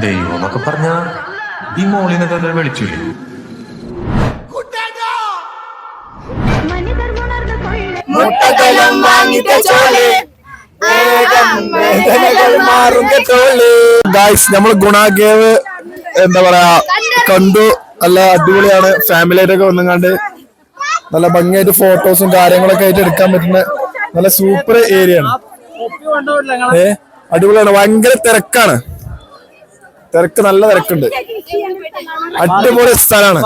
ദൈവം എന്നൊക്കെ പറഞ്ഞ ഈ മോളിനൊക്കെ വിളിച്ചില്ലേ? നമ്മള് ഗുണ കേവ് എന്താ പറയാ കണ്ടു. നല്ല അടിപൊളിയാണ്. ഫാമിലി ആയിട്ടൊക്കെ വന്നുകൊണ്ട് നല്ല ഭംഗിയായിട്ട് ഫോട്ടോസും കാര്യങ്ങളൊക്കെ ആയിട്ട് എടുക്കാൻ പറ്റുന്ന നല്ല സൂപ്പർ ഏരിയ ആണ്. അടിപൊളിയാണ്. ഭയങ്കര തിരക്കാണ്. നല്ല തിരക്കുണ്ട്. അടിപൊളി സ്ഥലമാണ്.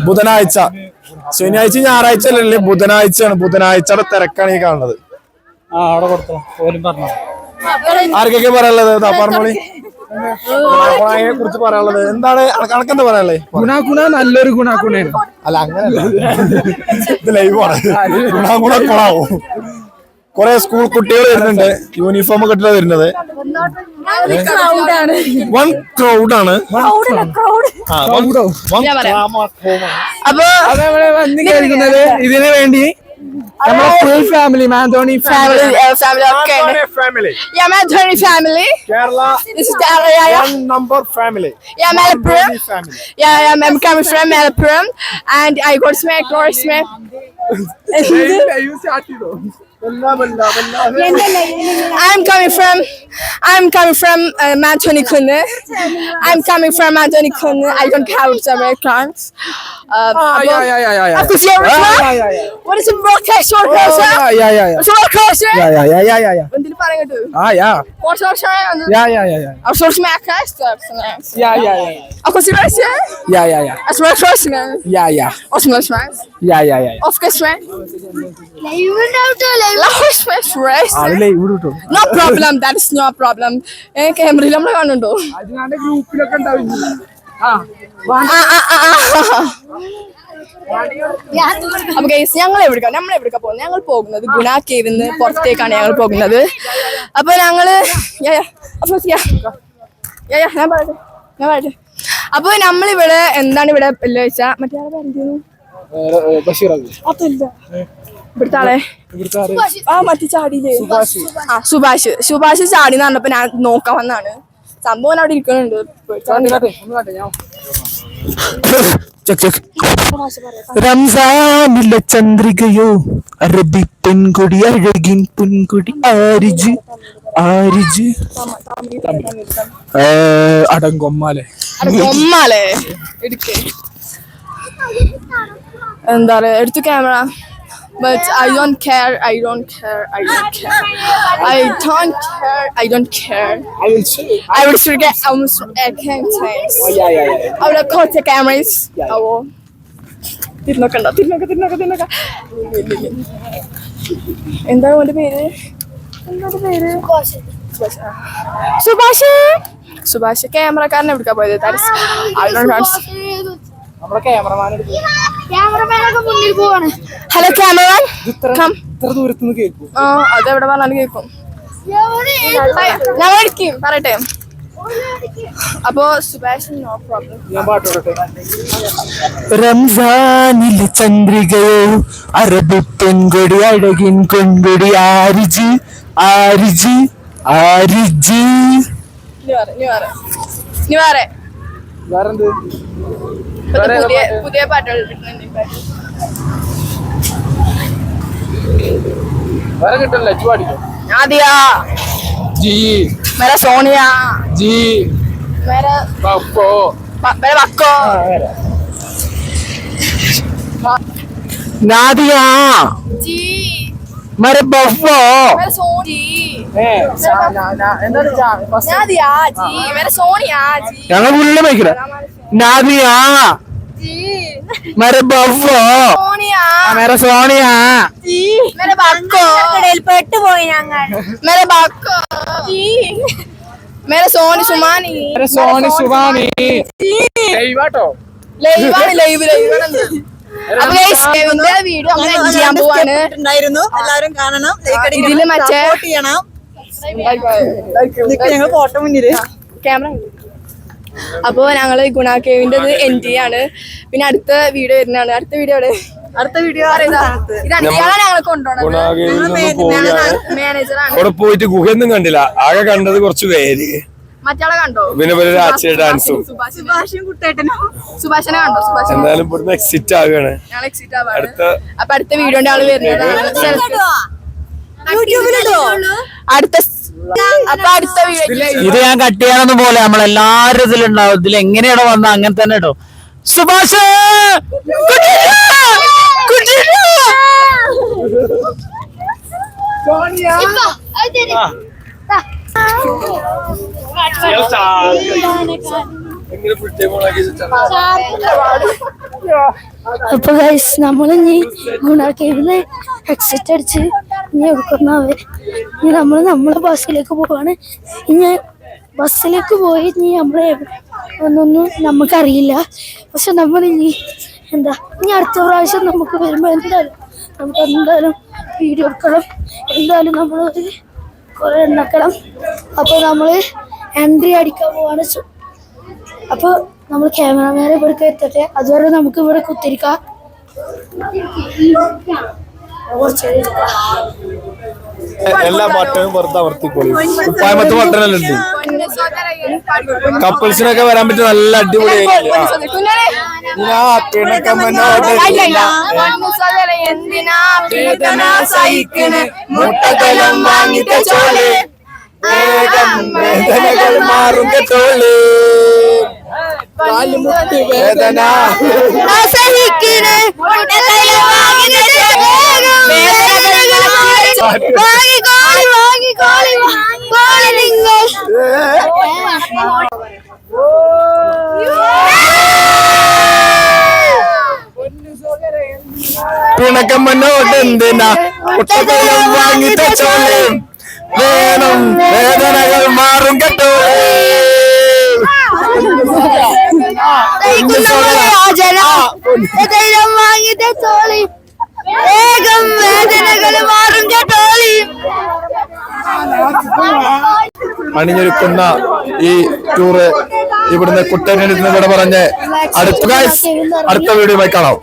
ബുധനാഴ്ച, ശനിയാഴ്ച ഞായറാഴ്ച അല്ലല്ലേ, ബുധനാഴ്ചയാണ്. ബുധനാഴ്ചയുടെ തിരക്കാണ് ഈ കാണുന്നത്. ആർക്കൊക്കെ പറയാനുള്ളത്? പറഞ്ഞോളി. ഗുണാഗുണയെ കുറിച്ച് പറയാനുള്ളത് എന്താണ്? കണക്കെന്താ പറയാനുള്ളത്? ഗുണാഗുണ നല്ലൊരു ഗുണാഗുണയാണ്. അല്ല അങ്ങനെയല്ല, ഇത് ലൈവാണ്. ഗുണാഗുണ കൊളാവും. കൊറേ സ്കൂൾ കുട്ടികൾ വരുന്നുണ്ട്. യൂണിഫോം ഒക്കെ ഇട്ടാ വരുന്നത്. വൺ ക്രൗഡാണ്. അപ്പൊ വന്നിരിക്കുന്നത് ഇതിനു വേണ്ടി full family, Manthoni family. Family. Yeah, Manthoni family. Kerala. This is Kerala. Yeah. One number family. Yeah, Malappuram. Yeah, I'm coming from Malappuram, and I got smacked or smacked. I'm coming from Manthoni Kunne. I don't have some accounts. Yeah. Of course, what is a broadcast short course? Yeah. Short course? Yeah. Until parangatu. Yeah. What short? Yeah. Of course, smackcast. Yeah. Of course, right? Yeah. As well, course. Yeah. Of course, right? Yeah. Of course, right? No problem. That is no problem. Camera നമ്മൾ കാണുന്നുണ്ടോ? ഗ്രൂപ്പിലൊക്കെ ഉണ്ടാവില്ല. അപ്പൊ guys നമ്മൾ എവിടേക്കാ പോകുന്നത്? ഞങ്ങൾ പോകുന്നത് ഗുണ കേവിന്ന് പുറത്തേക്കാണ് ഞങ്ങൾ പോകുന്നത്. അപ്പൊ ഞങ്ങള് ഞാൻ പറയട്ടെ. അപ്പൊ നമ്മളിവിടെ എന്താണ് ഇവിടെ വെച്ചാ മറ്റേ പറഞ്ഞിരുന്നു അതല്ല ഇവിടുത്തെ ആളെ മറ്റേ ചാടിയില്ലേ സുഭാഷ് ചാടി എന്ന് പറഞ്ഞപ്പോ ഞാൻ നോക്കാൻ വന്നാണ്. സംഭവം അവിടെ ഇരിക്കുന്നുണ്ട്. റംസാനിലെ ചന്ദ്രികയോ അറബി പെൺകുടി അഴകിൻ പൊൻകുടി ആരിജ് അടങ്കൊമ്മാലെ എടുക്ക് എന്താ പറയാ എടുത്തു camera. But I don't care. I will forget almost can't change. I will cut the cameras. തിന്നോക്കണ്ട. എന്താ അവന്റെ പേര്? സുഭാഷ്. ക്യാമറക്കാരനെ എവിടുക്കാ പോയത്? ഹലോ ക്യാമറമാൻ, ഇത്ര ദൂരത്തുനിന്ന് കേൾക്കും. അതെവിടെ പറഞ്ഞാലും കേൾക്കും. ഞങ്ങൾ അടിക്കും പറയട്ടെ. അപ്പോ സുഭാഷ് നോ പ്രോബ്ലം. ഞാൻ പാട്ടോട്ടെ. റംസാനിലെ ചന്ദ്രികയോ അറബി പെൺകൊടി അഴകിൻ കൊൻകൊടി ആരിജ്. വേറെന്ത്? പുതിയ പാട്ടുകൾ വേറെ കിട്ടല്ലേ? ആദിയ ജി മേര സോണിയ ജി മേര ബപ്പോ ബക്കോ നാദിയ ജി മേര ബഫോ മേര സോണി നാദിയ ജി മേര സോണിയ ജി. ഞങ്ങൾ ഉള്ളിൽ വയ്ക്കില്ല. നാദിയ मेरे बफ्फो मेरे सोनिया जी मेरे बक्को कड़ेल पेट्टु പോയി ഞങ്ങൾ मेरे बक्को जी मेरे सोनी सुमानी जी ലൈവാട്ടോ ലൈവ് അപ്പൊ ഗയ്സ് കേവിന്റെ വീഡിയോ അങ്ങനെ ചെയ്യാൻ പോവാണ്. എല്ലാവരും കാണണം, ലൈക്ക് അടിക്കണം, ഇതില് മറ്റേ സപ്പോർട്ട് ചെയ്യണം. ഞങ്ങൾ ഫോട്ടോ മുന്നില് ക്യാമറ. അപ്പൊ ഞങ്ങള് ഗുണ കേവിന്റെ എൻട്രി ആണ്. പിന്നെ അടുത്ത വീഡിയോ വരുന്നതാണ്. അടുത്ത വീഡിയോ അടുത്ത വീഡിയോ ഇയാളാണ് ഞങ്ങളെ കൊണ്ടുപോകണം ഗുണാകേവിൽ നിന്ന് പോവുകയാണ്. മാനേജറാണ്. അവിടെ പോയിട്ട് ഗുഹയൊന്നും കണ്ടില്ല, ആകെ കണ്ടത് കുറച്ച് പേര്, മറ്റാളെ കണ്ടോ? പിന്നെ ഒരു രാത്രി ഡാൻസും. സുഭാഷും കുട്ടേട്ടനോ? സുഭാഷനെ കണ്ടോ? സുഭാഷ് എന്തായാലും ഇവിടുന്ന് എക്സിറ്റ് ആവുകയാണ്. ഞങ്ങൾ എക്സിറ്റ് ആവാണ്. അടുത്ത അപ്പൊ അടുത്ത വീഡിയോന്റെ ആള് വരുന്നതാണ്. യൂട്യൂബിലിടോ? അപ്പൊ അടുത്ത വീഡിയോ ഇത് ഞാൻ കട്ട് ചെയ്യാനൊന്നും പോലെ നമ്മളെല്ലാരും ഇതിലുണ്ടാവും. ഇതിൽ എങ്ങനെയാണോ വന്ന അങ്ങനെ തന്നെ കേട്ടോ. സുഭാഷ് അപ്പൊ ഗൈസ് നമ്മൾ ഇനി ഗുണാക്കേവിന്ന് എക്സിറ്റ് അടിച്ച് ഇനി എടുക്കുന്നവർ ഇനി നമ്മളെ ബസ്സിലേക്ക് പോവാണ്. ഇനി ബസ്സിലേക്ക് പോയി ഇനി നമ്മളെ ഒന്നൊന്നും നമുക്കറിയില്ല. പക്ഷെ നമ്മൾ ഇനി ഇനി അടുത്ത പ്രാവശ്യം നമുക്ക് വരുമ്പോൾ എന്തായാലും വീഡിയോ എടുക്കണം. എന്തായാലും നമ്മളൊരു കുറെ ഉണ്ടാക്കണം. അപ്പോൾ നമ്മൾ എൻട്രി അടിക്കാൻ പോവാണ്. അപ്പോൾ നമ്മൾ ക്യാമറമാനെ ഇവിടേക്ക് എത്തട്ടെ. അതുവരെ നമുക്ക് ഇവിടെ കുത്തിരിക്കാം. എല്ലാ ബട്ടണും വെറുതെ അമർത്തിക്കോളി. കുപ്പായമത്ത് ബട്ടണല്ലേ ഉണ്ട്. കപ്പിൾസിനൊക്കെ വരാൻ പറ്റിയ നല്ല അടിപൊളിയായില്ലേ. എന്തിനാ പീഡന സഹിക്കണ് മുട്ടകലം വാങ്ങിച്ച ചോളെ വേദനകൾ മാറും കേട്ടോളേ. കാലുമുട്ട് വേദന പിണക്കം മുന്നോട്ട് എന്തിനാ മുട്ടകലം വാങ്ങിച്ച ചോളേ വേണം വേദനകൾ മാറും കേട്ടോ. അണിഞ്ഞൊരുക്കുന്ന ഈ ടൂറ് ഇവിടുന്ന് കുട്ടേനെ ഇവിടെ പറഞ്ഞ് അടുത്ത വീഡിയോയുമായി കാണാം.